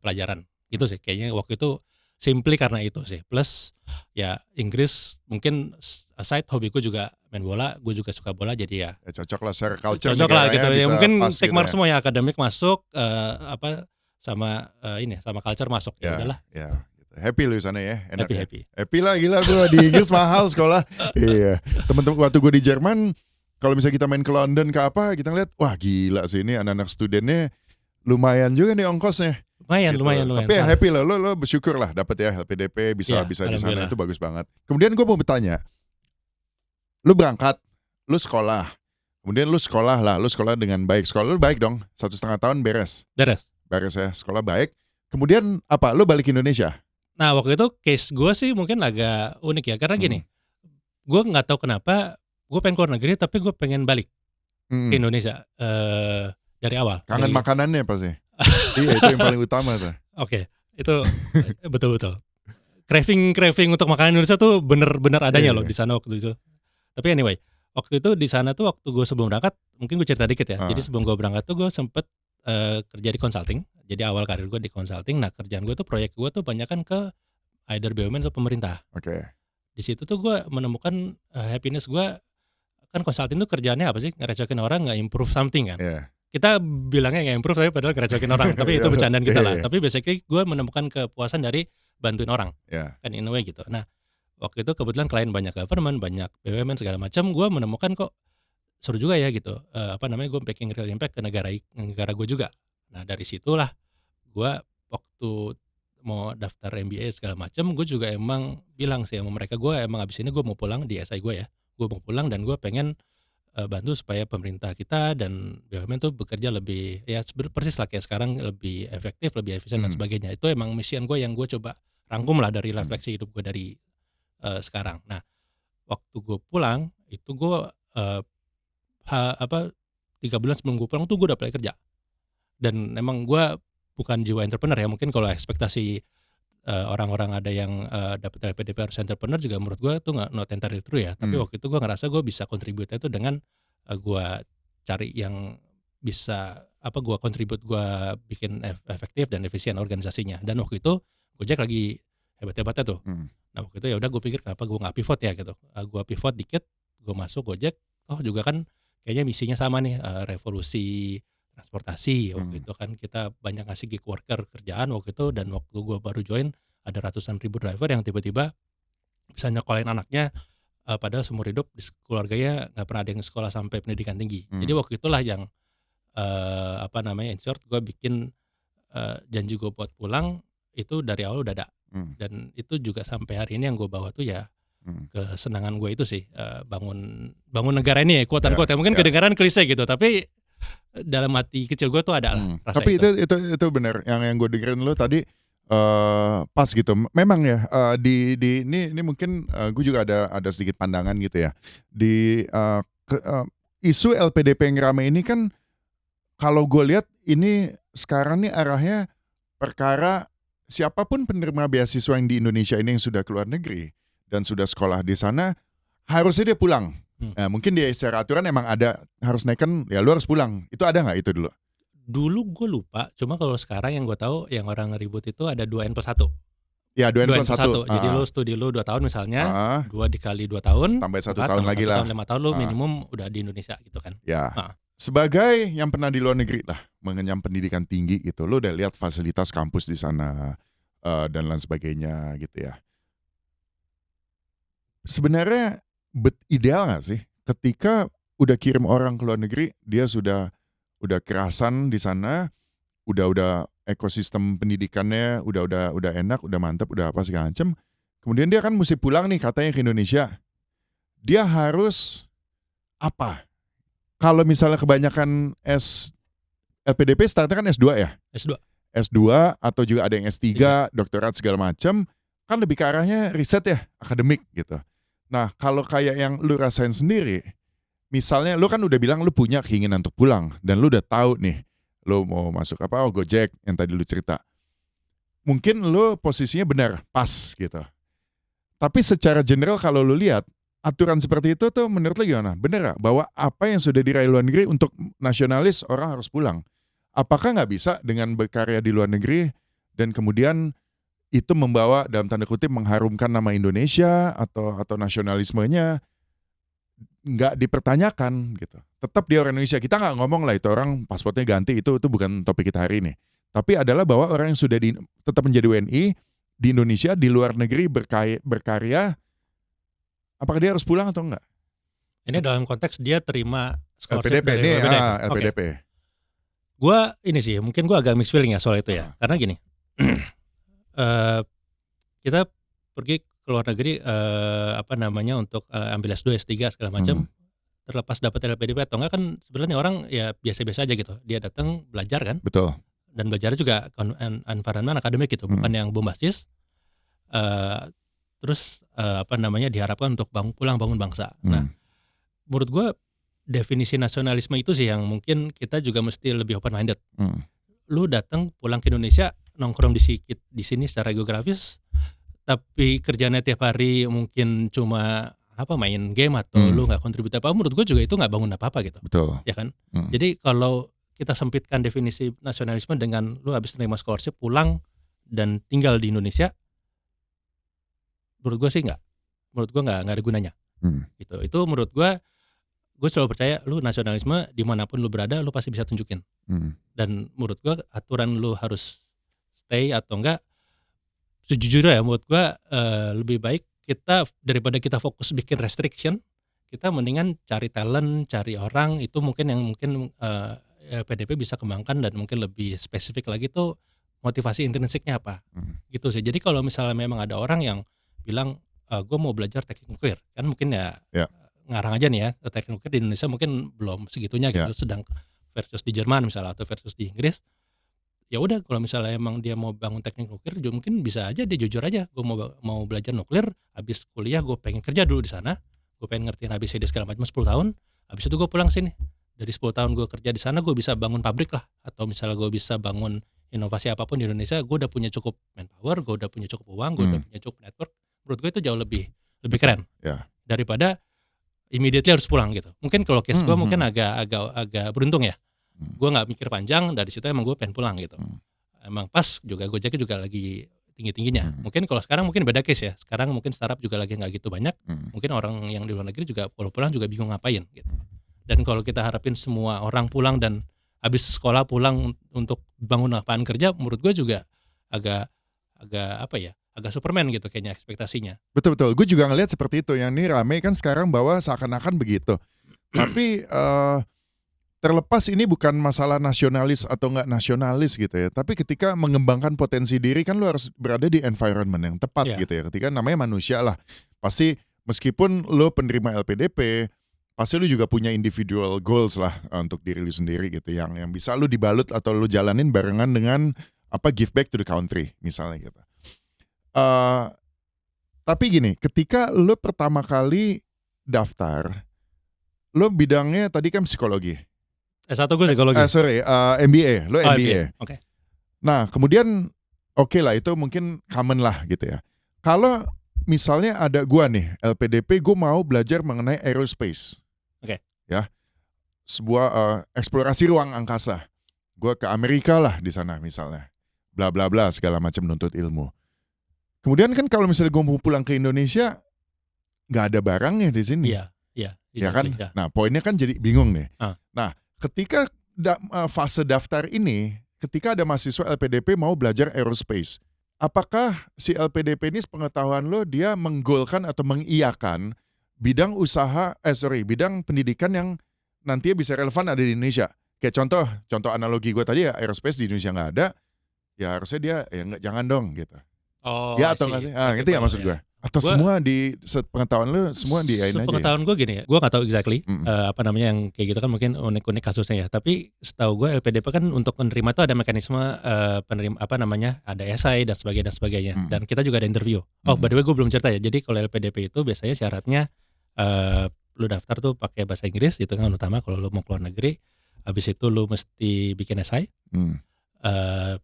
pelajaran. Gitu sih kayaknya waktu itu simply karena itu sih. Plus ya Inggris mungkin aside, hobiku juga main bola, gue juga suka bola, jadi ya Ya cocok lah secara culture cocok lah gitu. Ya bisa mungkin pas take gitu mark ya. semua ya, akademik masuk, sama culture masuk. Ya udahlah, Ya, gitu. Happy lu sana ya, enak ya. happy. Happy lah, gila gua di Inggris mahal sekolah. Iya. Temen-temen waktu gue di Jerman, kalau misalnya kita main ke London ke apa, kita ngeliat, wah gila sih ini anak-anak studennya lumayan juga nih ongkosnya. Lumayan, Gitu. lumayan. Tapi ya happy lah, lo bersyukur lah dapet ya LPDP, bisa Iya, di sana, alhamdulillah. itu bagus banget. Kemudian gue mau bertanya, lu berangkat, lu sekolah, kemudian lu sekolah dengan baik, sekolah lu baik dong, 1,5 tahun beres ya, sekolah baik. Kemudian apa, lu balik ke Indonesia? Nah waktu itu case gue sih mungkin agak unik ya, karena gini, gue nggak tahu kenapa gue pengen keluar negeri tapi gue pengen balik ke Indonesia dari awal. Kangen makanannya pasti. Iya, itu yang paling utama tuh. Oke, itu betul. Craving untuk makanan Indonesia tuh bener-bener adanya loh di sana waktu itu. Tapi anyway, waktu itu di sana tuh waktu gue sebelum berangkat, mungkin gue cerita dikit ya. Jadi sebelum gue berangkat tuh gue sempet kerja di consulting. Jadi awal karir gue di consulting. Nah kerjaan gue tuh, proyek gue tuh banyak kan ke either BUMN atau pemerintah. Oke. Di situ tuh gue menemukan happiness gue. Kan consulting tuh kerjaannya apa sih? Ngerecokin orang, nge-improve something kan. Yeah. Kita bilangnya nge-improve tapi padahal ngerecokin orang. Tapi itu bercandaan kita lah. Tapi basically gue menemukan kepuasan dari bantuin orang. Kan in a way gitu. Nah waktu itu kebetulan klien banyak government, banyak BUMN segala macam. Gue menemukan kok seru juga ya gitu. Gue making real impact ke negara gue juga. Nah dari situlah gue waktu mau daftar MBA segala macam, gue juga emang bilang sih sama mereka, gue emang abis ini gue mau pulang di SI gue ya. Gue mau pulang dan gue pengen bantu supaya pemerintah kita dan BUMN tuh bekerja lebih, ya persis lah kayak sekarang, lebih efektif, lebih efisien dan sebagainya. Itu emang mission gue yang gue coba rangkum lah dari refleksi hidup gue dari sekarang. Nah waktu gue pulang itu gue 3 bulan sebelum gue pulang tuh gue udah apply kerja. Dan emang gue bukan jiwa entrepreneur ya, mungkin kalau ekspektasi orang-orang ada yang, dapat LPDP harus entrepreneur juga menurut gue itu nggak not entirely true ya. Tapi Mmm, waktu itu gue ngerasa gue bisa contribute itu dengan, gue cari yang bisa gue contribute, gue bikin efektif dan efisien organisasinya. Dan waktu itu Gojek lagi hebat-hebatnya tuh. mhm, Nah waktu itu ya udah gue pikir kenapa gue nggak pivot ya gitu, gue pivot dikit, gue masuk Gojek, oh juga kan kayaknya misinya sama nih, revolusi transportasi. Waktu mmm, itu kan kita banyak ngasih gig worker kerjaan waktu itu, dan waktu gue baru join ada ratusan ribu driver yang tiba-tiba bisa nyekolahin anaknya, padahal seumur hidup keluarganya nggak pernah ada yang sekolah sampai pendidikan tinggi. Jadi mmm, waktu itulah yang, in short gue bikin, janji gue buat pulang itu dari awal udah ada. mmm, Dan itu juga sampai hari ini yang gue bawa tuh ya mmm. kesenangan gue itu sih, bangun bangun negara ini ya, quote Ya, unquote ya, mungkin ya. kedengaran klise gitu, tapi dalam hati kecil gue tuh ada lah rasa Tapi itu. itu benar yang gue dengerin lu tadi, pas gitu. Memang ya, di ini mungkin, gue juga ada sedikit pandangan gitu ya. Di, isu LPDP yang rame ini kan kalau gue lihat ini sekarang nih arahnya perkara siapapun penerima beasiswa yang di Indonesia ini yang sudah ke luar negeri dan sudah sekolah di sana, harusnya dia pulang. Hmm. Nah, mungkin di secara aturan emang ada harus naikkan, ya lu harus pulang. Itu ada nggak itu dulu? Dulu gue lupa, cuma kalau sekarang yang gue tahu yang orang ribut itu ada 2N+1. Ya 2N+1, 2N+1, jadi heeh, lu studi lu 2 tahun misalnya, heeh, 2 dikali 2 tahun, tambahin 1 4 tahun tambah lagi 1 lah, tahun, 5 tahun lu heeh, minimum udah di Indonesia gitu kan. ya. Heeh. Sebagai yang pernah di luar negeri lah, mengenyam pendidikan tinggi gitu, lu udah lihat fasilitas kampus di sana, dan lain sebagainya gitu ya. Sebenarnya ideal nggak sih ketika udah kirim orang ke luar negeri, dia udah kerasan di sana, udah ekosistem pendidikannya udah enak, udah mantep, udah apa segala macem, kemudian dia kan musti pulang nih katanya ke Indonesia. Dia harus apa? Kalau misalnya kebanyakan LPDP startnya kan S2 ya? S2, S2 atau juga ada yang 3. S3, doktorat segala macam, kan lebih ke arahnya riset ya, akademik gitu. Nah, kalau kayak yang lu rasain sendiri, misalnya lu kan udah bilang lu punya keinginan untuk pulang dan lu udah tahu nih, lu mau masuk apa, oh Gojek yang tadi lu cerita. Mungkin lu posisinya benar, pas gitu. Tapi secara general kalau lu lihat, aturan seperti itu tuh menurut lu gimana? Bener nggak bahwa apa yang sudah diraih luar negeri untuk nasionalis orang harus pulang? Apakah nggak bisa dengan berkarya di luar negeri dan kemudian itu membawa dalam tanda kutip mengharumkan nama Indonesia atau nasionalismenya nggak dipertanyakan gitu. Tetap dia orang Indonesia. Kita nggak ngomong lah itu orang paspornya ganti, itu bukan topik kita hari ini. Tapi adalah bahwa orang yang sudah tetap menjadi WNI di Indonesia, di luar negeri berkarya, apakah dia harus pulang atau enggak? Ini dalam konteks dia terima scholarship LPDP dari nih, LPDP. Oke. LPDP. Gua ini sih, mungkin gua agak mixed feeling ya soal itu ya. Heeh, Karena gini, eee, kita pergi ke luar negeri, untuk, ambil S2, S3 segala mhm, macam, terlepas dapat LPDP atau enggak kan sebenarnya orang ya biasa-biasa aja gitu. Dia datang belajar kan, betul, dan belajarnya juga environment akademik gitu, bukan mhm, yang bombastis, eee, terus, diharapkan untuk pulang bangun bangsa. Nah, mhm, menurut gua definisi nasionalisme itu sih yang mungkin kita juga mesti lebih open minded. mhm, Lu datang pulang ke Indonesia, nongkrong di sini secara geografis, tapi kerjaannya tiap hari mungkin cuma main game atau lu mhm, nggak kontribut apa, menurut gue juga itu nggak bangun apa-apa gitu, betul, ya kan? mhm, Jadi kalau kita sempitkan definisi nasionalisme dengan lu habis nerima scholarship pulang dan tinggal di Indonesia, menurut gue sih nggak. Menurut gue nggak ada gunanya mhm, gitu. Itu menurut gue selalu percaya lu nasionalisme dimanapun lu berada lu pasti bisa tunjukin. mhm, Dan menurut gua aturan lu harus stay atau enggak, sejujurnya ya menurut gua, lebih baik kita daripada kita fokus bikin restriction, kita mendingan cari talent, cari orang itu mungkin yang mungkin, PDP bisa kembangkan dan mungkin lebih spesifik lagi tuh motivasi intrinsiknya apa, mhm, gitu sih. Jadi kalau misalnya memang ada orang yang bilang, "Gua mau belajar teknik nuklir," kan mungkin ya ya, ngarang aja nih ya, teknik nuklir di Indonesia mungkin belum segitunya ya, gitu, sedang versus di Jerman misalnya atau versus di Inggris. Ya udah kalau misalnya emang dia mau bangun teknik nuklir juga mungkin bisa aja dia jujur aja, gue mau belajar nuklir, habis kuliah gue pengen kerja dulu di sana, gue pengen ngertiin ABCD segala macam 10 tahun, habis itu gue pulang sini. Dari 10 tahun gue kerja di sana gue bisa bangun pabrik lah, atau misalnya gue bisa bangun inovasi apapun di Indonesia, gue udah punya cukup manpower, gue udah punya cukup uang, gue udah punya cukup network. Menurut gue itu jauh lebih Betul, keren ya. daripada immediately harus pulang gitu. Mungkin kalau case gue mungkin Mhm. agak beruntung ya. Mhm. Gue nggak mikir panjang, dari situ emang gue pengen pulang gitu. Mhm. Emang pas juga Gojeknya juga lagi tinggi-tingginya. Mhm. Mungkin kalau sekarang mungkin beda case ya. Sekarang mungkin startup juga lagi nggak gitu banyak. Mhm. Mungkin orang yang di luar negeri juga kalau pulang juga bingung ngapain gitu. Dan kalau kita harapin semua orang pulang dan habis sekolah pulang untuk bangun lapangan kerja, menurut gue juga agak agak apa ya, agak Superman gitu kayaknya ekspektasinya. Betul betul, gue juga ngelihat seperti itu, yang ini rame kan sekarang bahwa seakan-akan begitu. Tapi, terlepas ini bukan masalah nasionalis atau nggak nasionalis gitu ya, tapi ketika mengembangkan potensi diri kan lu harus berada di environment yang tepat Iya, gitu ya, ketika namanya manusia lah. Pasti meskipun lu penerima LPDP, pasti lu juga punya individual goals lah, untuk diri lu sendiri gitu, yang bisa lu dibalut atau lu jalanin barengan dengan, give back to the country misalnya gitu. Eee, tapi gini, ketika lu pertama kali daftar, lu bidangnya tadi kan psikologi. S1 gue psikologi. Sorry, MBA, lu Oh MBA, MBA. oke. Nah, kemudian oke lah itu mungkin common lah gitu ya. Kalau misalnya ada gua nih, LPDP gua mau belajar mengenai aerospace. Oke. Ya, sebuah, eksplorasi ruang angkasa. Gua ke Amerika lah di sana misalnya. Bla bla bla segala macam nuntut ilmu. Kemudian kan kalau misalnya gua mau pulang ke Indonesia, nggak ada barangnya di sini. Iya, iya, Ya exactly, kan? ya. Nah, poinnya kan jadi bingung nih. Ah. Nah, ketika fase daftar ini, ketika ada mahasiswa LPDP mau belajar aerospace, apakah si LPDP ini sepengetahuan lo dia menggolkan atau mengiyakan bidang pendidikan yang nantinya bisa relevan ada di Indonesia? Kayak contoh analogi gue tadi ya, aerospace di Indonesia nggak ada, ya harusnya dia ya nggak, jangan dong gitu. Oh, Ya I atau nggak see. sih? Oke, Ngerti nggak paham maksud ya. gue? Atau Gue semua di sepengetahuan lo semua diain aja ya? sepengetahuan gue gini ya, gue nggak tahu exactly, Mhm. apa namanya yang kayak gitu kan mungkin unik-unik kasusnya ya. Tapi setahu gue LPDP kan untuk menerima tuh ada mekanisme, penerima apa namanya, ada esai dan sebagainya. Mhm. Dan kita juga ada interview. Oh by Mhm. the way gue belum cerita ya. Jadi kalau LPDP itu biasanya syaratnya, lu daftar tuh pakai bahasa Inggris itu kan utama kalau lu mau keluar negeri. Habis itu lu mesti bikin esai, Mhm.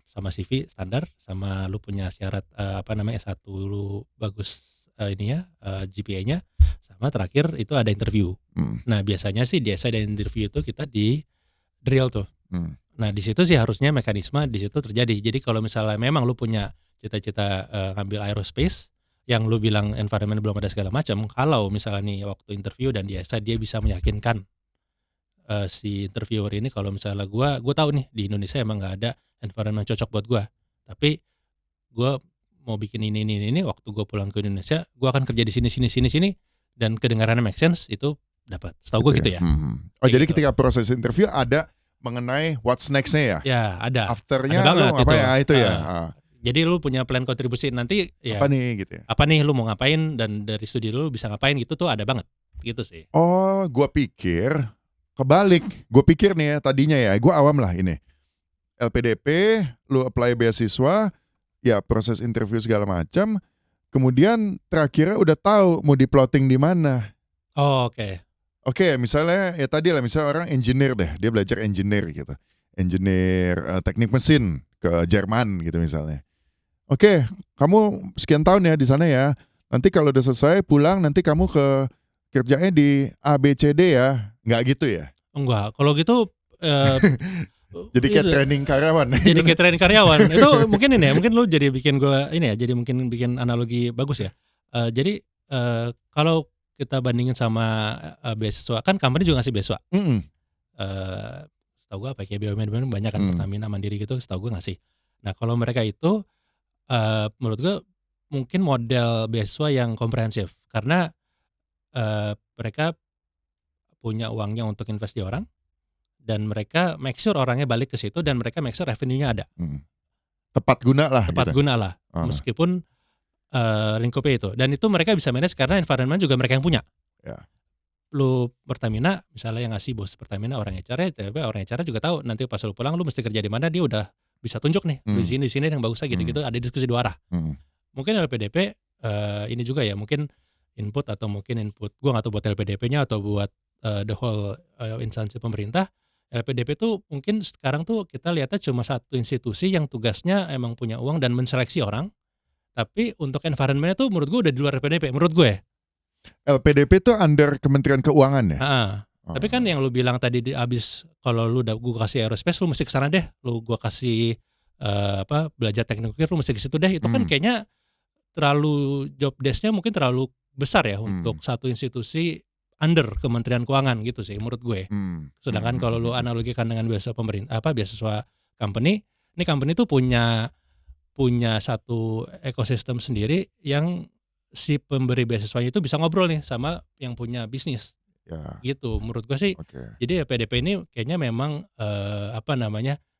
sama CV standar, sama lu punya syarat, apa namanya, S1 lu bagus, ininya, GPA-nya, sama terakhir itu ada interview. Mhm. Nah, biasanya sih di essay dan interview itu kita di-drill tuh. Mhm. Nah, di situ sih harusnya mekanisme di situ terjadi. Jadi kalau misalnya memang lu punya cita-cita, ngambil aerospace, yang lu bilang environment belum ada segala macam, kalau misalnya nih waktu interview dan di essay dia bisa meyakinkan, si interviewer ini kalau misalnya gua tahu nih di Indonesia emang nggak ada environment cocok buat gua, tapi gua mau bikin ini, waktu gua pulang ke Indonesia, gua akan kerja di sini, dan kedengarannya make sense, itu dapat. Setahu gua Gitu gitu ya? ya, Mhm. Oh kayak jadi gitu. ketika proses interview ada mengenai what's next-nya ya? Ya ada After-nya lu banget itu, ngapain? Itu ya? heeh. Jadi lu punya plan kontribusi nanti Apa ya, nih gitu ya? apa nih lu mau ngapain dan dari studi lu bisa ngapain gitu tuh ada banget, gitu sih. Oh, gua pikir kebalik. Gua pikir nih ya tadinya ya, gua awam lah ini. LPDP, lu apply beasiswa, ya proses interview segala macam, kemudian terakhirnya udah tahu mau di-plotting di mana. Oh, oke. Oke, misalnya ya tadi lah, misalnya orang engineer deh, dia belajar engineer gitu. Engineer, teknik mesin ke Jerman gitu misalnya. Oke, kamu sekian tahun ya di sana ya. Nanti kalau udah selesai pulang nanti kamu kerjanya di A, B, C, D ya. Nggak gitu ya? Enggak, kalau gitu, eee, Jadi kayak itu training karyawan. jadi kayak training karyawan. Itu mungkin ini ya, mungkin lu jadi bikin gua ini ya, jadi mungkin bikin analogi bagus ya. Jadi, kalau kita bandingin sama, beasiswa, kan company juga ngasih beasiswa. Mhm. Setahu gua apa ya, kayak BUMN banyak kan, Mhm. Pertamina, Mandiri gitu, setahu gua ngasih. Nah, kalau mereka itu, menurut gua mungkin model beasiswa yang komprehensif, karena, mereka punya uangnya untuk invest di orang, dan mereka make sure orangnya balik ke situ, dan mereka make sure revenue-nya ada, Mhm. Tepat guna lah tepat gitu. guna lah, Heeh. meskipun, lingkupnya itu. Dan itu mereka bisa manage karena environment juga mereka yang punya. Ya. Lu Pertamina, misalnya yang ngasih bos Pertamina orang HR-nya, tiba-tiba orang HR juga tahu nanti pas lu pulang lu mesti kerja di mana, dia udah bisa tunjuk nih, lu Mhm. di sini yang bagusnya gitu-gitu, ada diskusi 2 arah. Mhm. Mungkin LPDP, ini juga ya, mungkin input gua nggak tahu buat LPDP-nya atau buat, the whole, instansi pemerintah, LPDP tuh mungkin sekarang tuh kita lihatnya cuma satu institusi yang tugasnya emang punya uang dan menseleksi orang, tapi untuk environment-nya tuh menurut gue udah di luar LPDP, menurut gue. LPDP tuh under Kementerian Keuangan ya? Heeh. Tapi kan Oh. yang lu bilang tadi di abis kalau lu gua kasih aerospace lu mesti ke sana deh, gua kasih, belajar teknik nuklir lu mesti ke situ deh, itu kan Hmm, kayaknya terlalu job desk-nya mungkin terlalu besar ya hmm, untuk satu institusi under Kementerian Keuangan gitu sih menurut gue. hmm, hmm, Sedangkan hmm, kalau lu hmm, analogikan dengan beasiswa company, ini company tuh punya punya satu ekosistem sendiri yang si pemberi beasiswanya itu bisa ngobrol nih sama yang punya bisnis. ya, Gitu, menurut gua sih, oke. jadi ya PDP ini kayaknya memang,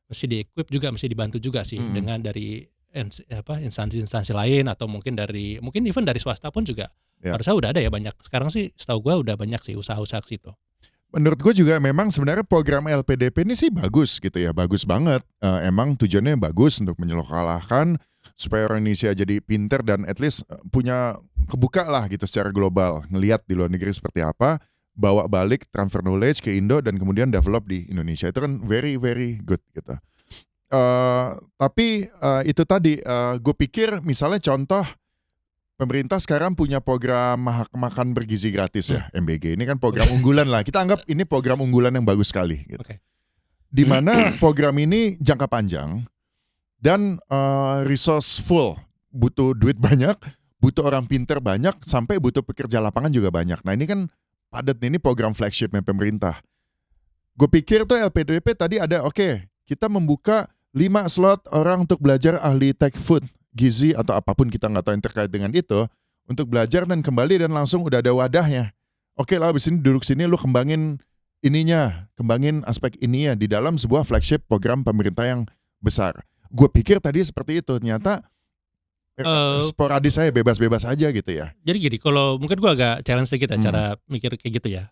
mesti di-equip juga, mesti dibantu juga sih Hmm, dengan dari instansi-instansi lain atau mungkin even dari swasta pun juga ya. harusnya udah ada ya banyak. Sekarang sih setahu gua udah banyak sih usaha-usaha ke situ. Menurut gue juga memang sebenarnya program LPDP ini sih bagus gitu ya, bagus banget. Emang tujuannya bagus untuk menyekolahkan supaya orang Indonesia jadi pinter dan at least punya kebuka lah gitu secara global, ngelihat di luar negeri seperti apa, bawa balik transfer knowledge ke Indo dan kemudian develop di Indonesia itu kan very very good gitu. Tapi itu tadi gue pikir misalnya contoh pemerintah sekarang punya program makan bergizi gratis Mmm, ya, MBG. Ini kan program unggulan lah. Kita anggap ini program unggulan yang bagus sekali gitu. oke. Di mana program ini jangka panjang dan resourceful, butuh duit banyak, butuh orang pinter banyak, sampai butuh pekerja lapangan juga banyak. Nah ini kan padat nih, ini program flagshipnya pemerintah. Gue pikir tuh LPDP tadi ada, oke, kita membuka 5 slot orang untuk belajar ahli tech food, gizi atau apapun kita nggak tahu yang terkait dengan itu, untuk belajar dan kembali dan langsung udah ada wadahnya. Oke lah, abis ini duduk sini lu kembangin ininya, kembangin aspek ininya di dalam sebuah flagship program pemerintah yang besar. Gue pikir tadi seperti itu, ternyata Eee, sporadis saya bebas-bebas aja gitu ya. jadi gini, kalau mungkin gua agak challenge sedikit ya Hmm, cara mikir kayak gitu ya.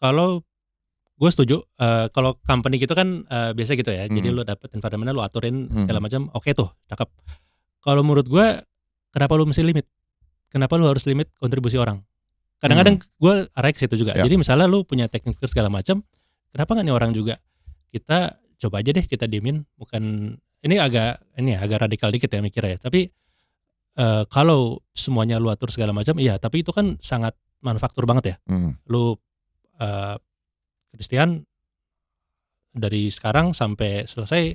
Kalau gue setuju, kalau company gitu kan, biasa gitu ya, jadi hmm, lu dapet environment-nya lu aturin segala hmm, macam, oke tuh, cakep. Kalau menurut gue, kenapa lu mesti limit? Kenapa lu harus limit kontribusi orang? hmm, Kadang-kadang gue arahnya ke situ juga. ya, Jadi misalnya lu punya teknik segala macam, kenapa nggak nih orang juga, kita coba aja deh kita diemin, bukan ini ya, agak radikal dikit ya mikirnya ya, tapi, kalau semuanya lu atur segala macam, iya, tapi itu kan sangat manufaktur banget ya. hmm, Lu, eee, Christian dari sekarang sampai selesai,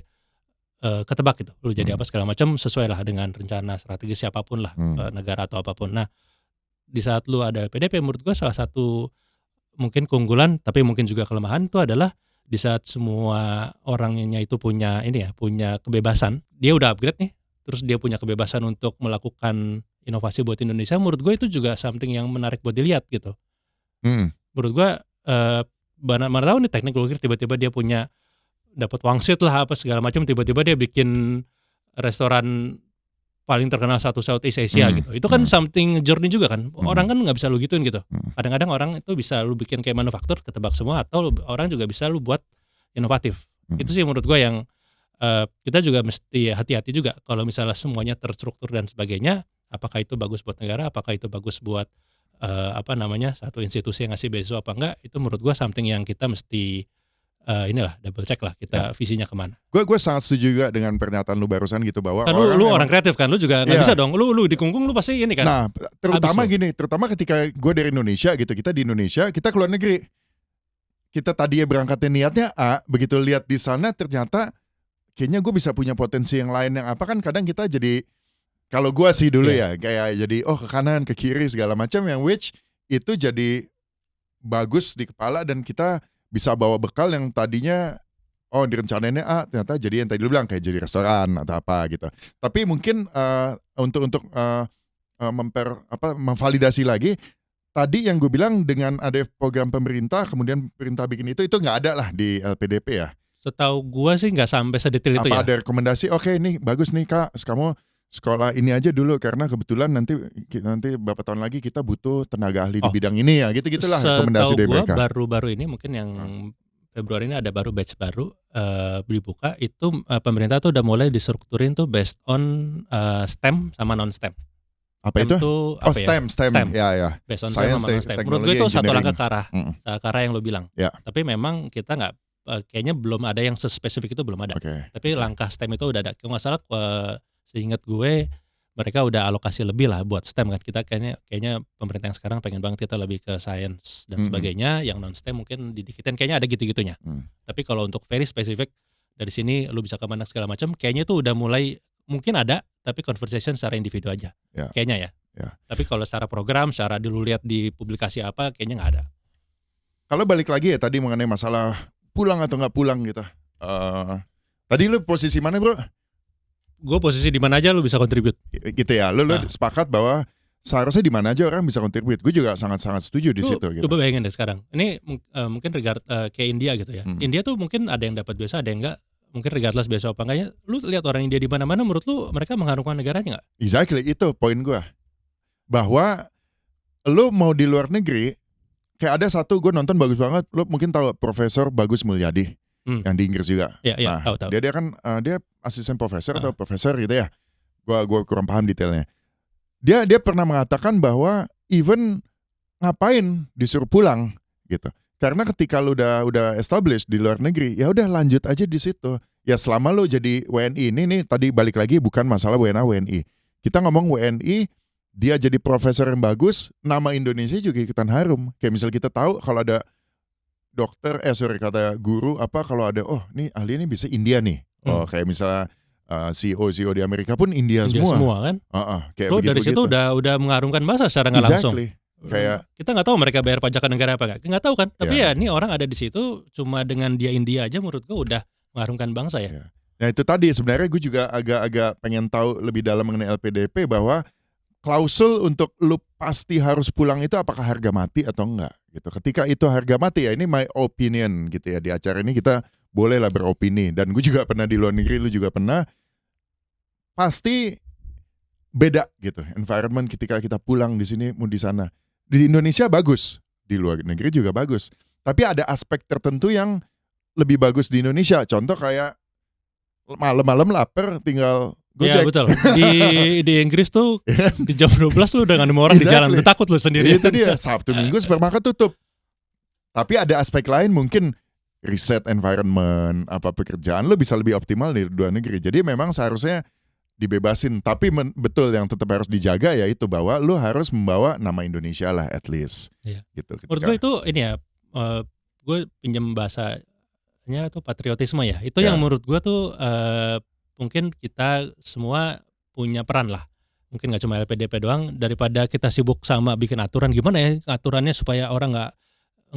ketebak gitu, lu jadi hmm, apa segala macam, sesuai lah dengan rencana strategis siapapun lah, hmm, negara atau apapun. Nah, di saat lu ada PDP menurut gua salah satu mungkin keunggulan, tapi mungkin juga kelemahan itu adalah di saat semua orangnya itu punya ini ya, punya kebebasan, dia udah upgrade nih, terus dia punya kebebasan untuk melakukan inovasi buat Indonesia, menurut gue itu juga something yang menarik buat dilihat gitu. hmm, Menurut gua, mana tahu nih teknik nuklir tiba-tiba dia punya dapat wangsit lah apa segala macam, tiba-tiba dia bikin restoran paling terkenal satu Southeast Asia hmm, gitu. Itu kan hmm, something journey juga kan. hmm, Orang kan nggak bisa lu gituin gitu. hmm, Kadang-kadang orang itu bisa lu bikin kayak manufaktur ketebak semua atau orang juga bisa lu buat inovatif. hmm. Itu sih menurut gua yang, kita juga mesti hati-hati juga kalau misalnya semuanya terstruktur dan sebagainya, apakah itu bagus buat negara, apakah itu bagus buat, satu institusi yang ngasih beasiswa apa enggak, itu menurut gua something yang kita mesti, inilah double check lah Ya. kita visinya kemana. Gue sangat setuju juga dengan pernyataan lu barusan gitu bahwa Kan lu orang orang emang kreatif kan, lu juga nggak bisa iya. dong, lu dikungkung lu pasti ini kan, Nah, habis terutama lu. gini, terutama ketika gue dari Indonesia gitu, kita di Indonesia, kita keluar negeri. Kita tadinya berangkatnya niatnya A, begitu lihat di sana ternyata kayaknya gue bisa punya potensi yang lain yang apa kan kadang kita jadi kalau gue sih dulu Iya, ya kayak jadi oh ke kanan ke kiri segala macam yang which itu jadi bagus di kepala dan kita bisa bawa bekal yang tadinya oh direncanainnya A ternyata jadi yang tadi lu bilang kayak jadi restoran atau apa gitu. Tapi mungkin untuk memvalidasi lagi tadi yang gue bilang dengan ada program pemerintah kemudian pemerintah bikin itu nggak ada lah di LPDP ya. setahu gua sih nggak sampai sedetail itu Apa ya. ada rekomendasi? Oke, ini bagus nih Kak, kamu sekolah ini aja dulu karena kebetulan nanti beberapa tahun lagi kita butuh tenaga ahli di Oh, bidang ini ya, gitu-gitulah rekomendasi setahu dari gua mereka. baru-baru ini mungkin yang Heeh. Februari ini ada baru batch baru, dibuka itu, pemerintah tuh udah mulai distrukturin tuh based on, STEM sama non-STEM. Apa STEM itu? tuh Oh, apa ya? STEM, STEM, ya. based on STEM Science, sama non-STEM. Menurut gue Technology, itu satu langkah Engineering. ke arah yang lo bilang. Ya. Tapi memang kita nggak kayaknya belum ada yang sespesifik itu belum ada. Oke. Tapi langkah STEM itu udah ada. Kalau nggak salah seingat gue mereka udah alokasi lebih lah buat STEM kan. Kita kayaknya pemerintah yang sekarang pengen banget kita lebih ke science dan sebagainya. Yang non-STEM mungkin didikitin kayaknya ada gitu-gitunya. Tapi kalau untuk very spesifik dari sini lu bisa kemana segala macam, kayaknya itu udah mulai mungkin ada, tapi conversation secara individu aja. Ya. Kayaknya ya. Tapi kalau secara program, secara dulu lihat di publikasi apa, kayaknya nggak ada. Kalau balik lagi ya tadi mengenai masalah pulang atau nggak pulang gitu. Tadi lu posisi mana, bro? Gue posisi di mana aja lu bisa contribute. Gitu ya. Lu sepakat bahwa seharusnya di mana aja orang bisa contribute. Gue juga sangat-sangat setuju di situ. Gitu. Coba bayangin deh sekarang. Ini mungkin kayak India gitu ya. India tuh mungkin ada yang dapat biasa, ada yang enggak. Mungkin regardless biasa apa enggaknya. Lu lihat orang India di mana-mana, menurut lu mereka mengharumkan negaranya nggak? Exactly, itu poin gue. Bahwa lu mau di luar negeri, kayak ada satu gue nonton bagus banget. Lu mungkin tahu Profesor Bagus Mulyadi yang di Inggris juga. Iya, tahu. Dia kan dia asisten profesor atau profesor gitu ya. Gua kurang paham detailnya. Dia pernah mengatakan bahwa even ngapain disuruh pulang gitu. Karena ketika lu udah established di luar negeri, ya udah lanjut aja di situ. Ya selama lu jadi WNI ini nih tadi balik lagi bukan masalah WNI. Kita ngomong WNI, dia jadi profesor yang bagus, nama Indonesia juga ikutan harum. Kayak misal kita tahu kalau ada dokter, kata guru apa kalau ada nih ahli ini bisa India nih. Kayak misalnya CEO di Amerika pun India semua kan? Kayak lo dari situ udah mengharumkan bahasa secara nggak langsung. Kayak kita nggak tahu mereka bayar pajak ke negara apa nggak tahu kan. Tapi ya ini orang ada di situ cuma dengan dia India aja menurut gue udah mengharumkan bangsa ya. Nah itu tadi sebenarnya gue juga agak pengen tahu lebih dalam mengenai LPDP bahwa klausul untuk lu pasti harus pulang itu apakah harga mati atau enggak gitu. Ketika itu harga mati ya ini my opinion gitu ya. Di acara ini kita bolehlah beropini dan gue juga pernah di luar negeri, lu juga pernah. Pasti beda gitu environment ketika kita pulang di sini mau di sana. Di Indonesia bagus, di luar negeri juga bagus. Tapi ada aspek tertentu yang lebih bagus di Indonesia. Contoh kayak malam-malam lapar tinggal Gojek. Iya betul. Di Inggris tuh di jam 12 lu udah gak nemu orang di jalan, lu takut lu sendiri. Itu dia, Sabtu Minggu supermarket tutup. Tapi ada aspek lain mungkin riset environment, apa pekerjaan lu bisa lebih optimal di luar negeri. Jadi memang seharusnya dibebasin, tapi betul yang tetap harus dijaga ya itu bahwa lu harus membawa nama Indonesia lah at least. Iya. Gitu. Menurut gue itu ini ya, gue pinjam bahasanya tuh patriotisme ya. Itu yang menurut gue tuh mungkin kita semua punya peran lah. Mungkin gak cuma LPDP doang, daripada kita sibuk sama bikin aturan, gimana ya aturannya supaya orang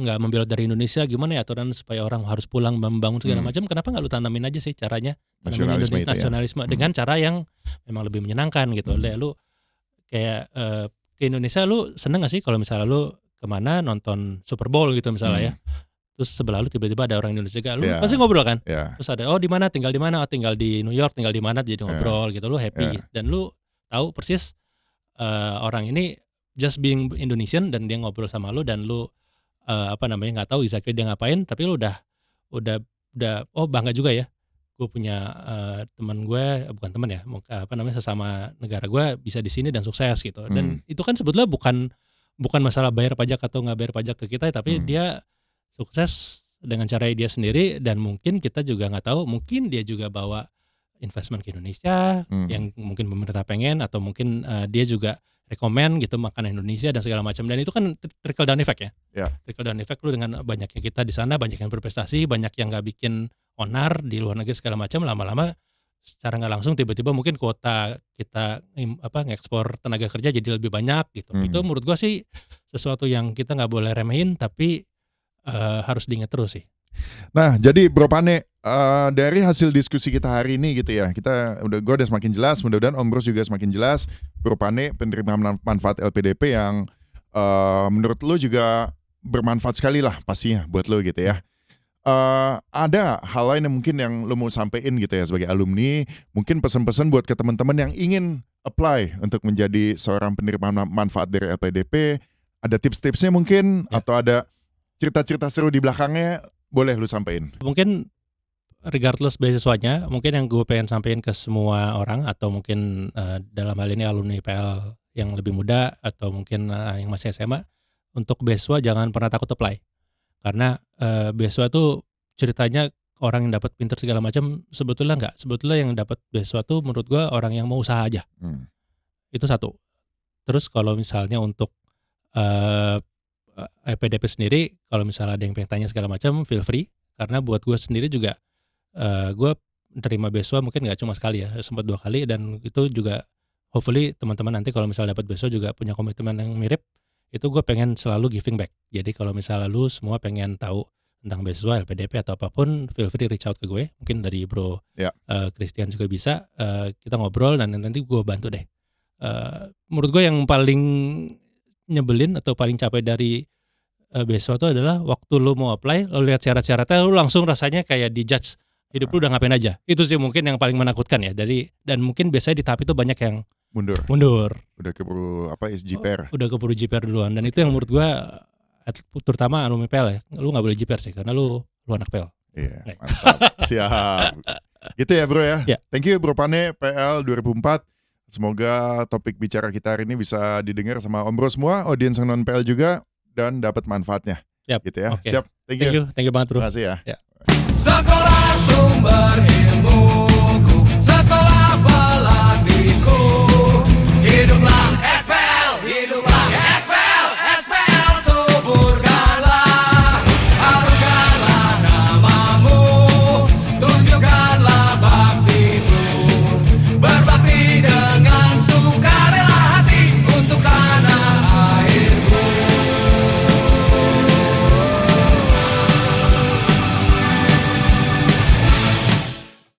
nggak membelot dari Indonesia, gimana ya aturan supaya orang harus pulang membangun segala macam, kenapa nggak lu tanamin aja sih caranya nasionalisme dengan cara yang memang lebih menyenangkan gitu. Lu kayak ke Indonesia lu seneng gak sih kalau misalnya lu kemana nonton Super Bowl gitu misalnya ya, terus sebelah lu tiba-tiba ada orang Indonesia juga, lu pasti ngobrol kan, terus ada di mana, tinggal di New York, tinggal di mana, jadi ngobrol gitu, lu happy dan lu tahu persis orang ini just being Indonesian dan dia ngobrol sama lu dan lu nggak tahu exactly dia ngapain, tapi lu udah bangga juga ya, gue punya teman gue, bukan teman ya, sesama negara gue bisa di sini dan sukses gitu. Dan itu kan sebetulnya bukan masalah bayar pajak atau nggak bayar pajak ke kita, tapi dia sukses dengan cara dia sendiri dan mungkin kita juga nggak tahu, mungkin dia juga bawa investment ke Indonesia yang mungkin pemerintah pengen, atau mungkin dia juga rekomen gitu makanan Indonesia dan segala macam, dan itu kan trickle down effect ya. Trickle down effect lu dengan banyaknya kita di sana, banyak yang berprestasi, banyak yang nggak bikin onar di luar negeri segala macam, lama-lama secara nggak langsung tiba-tiba mungkin kuota kita ngekspor tenaga kerja jadi lebih banyak gitu. Itu menurut gua sih sesuatu yang kita nggak boleh remehin, tapi harus diingat terus sih. Nah, jadi Bro Pane, dari hasil diskusi kita hari ini gitu ya, gue udah semakin jelas, mudah-mudahan Om Bros juga semakin jelas. Bro Pane penerima manfaat LPDP yang menurut lo juga bermanfaat sekali lah pastinya buat lo gitu ya. Ada hal lain yang mungkin yang lo mau sampein gitu ya sebagai alumni, mungkin pesan-pesan buat ke teman-teman yang ingin apply untuk menjadi seorang penerima manfaat dari LPDP, ada tips-tipsnya mungkin atau ada cerita-cerita seru di belakangnya, boleh lu sampein. Mungkin regardless beasiswanya, mungkin yang gue pengen sampein ke semua orang, atau mungkin dalam hal ini alumni PL yang lebih muda atau mungkin yang masih SMA, untuk beasiswa jangan pernah takut apply. Karena beasiswa tuh ceritanya orang yang dapat pinter segala macam, sebetulnya enggak. Sebetulnya yang dapat beasiswa tuh menurut gua orang yang mau usaha aja. Itu satu. Terus kalau misalnya untuk LPDP sendiri, kalau misalnya ada yang pengen tanya segala macam, feel free. Karena buat gue sendiri juga, gue terima beasiswa mungkin nggak cuma sekali ya, sempat 2 kali, dan itu juga hopefully teman-teman nanti kalau misalnya dapat beasiswa juga punya komitmen yang mirip, itu gue pengen selalu giving back. Jadi kalau misalnya lu semua pengen tahu tentang beasiswa, LPDP atau apapun, feel free reach out ke gue. Mungkin dari Bro Christian juga bisa, kita ngobrol dan nanti gue bantu deh. Menurut gue yang paling nyebelin atau paling capek dari beasiswa itu adalah waktu lu mau apply, lu lihat syarat-syaratnya, lu langsung rasanya kayak di-judge hidup lu udah ngapain aja. Itu sih mungkin yang paling menakutkan ya, dan mungkin biasanya di tahap itu banyak yang mundur. Udah keburu JPR. Udah keburu JPR duluan, dan itu yang menurut gua terutama alumni PL ya, lu nggak boleh JPR sih karena lu anak PL. Iya, mantap. Siap. Gitu ya bro ya. Thank you Bro Pane, PL 2004. Semoga topik bicara kita hari ini bisa didengar sama Om Bro semua, audiens yang non PL juga, dan dapat manfaatnya. Siap. Gitu ya. Okay. Siap. Thank you. Thank you banget bro. Terima kasih ya. Sekolah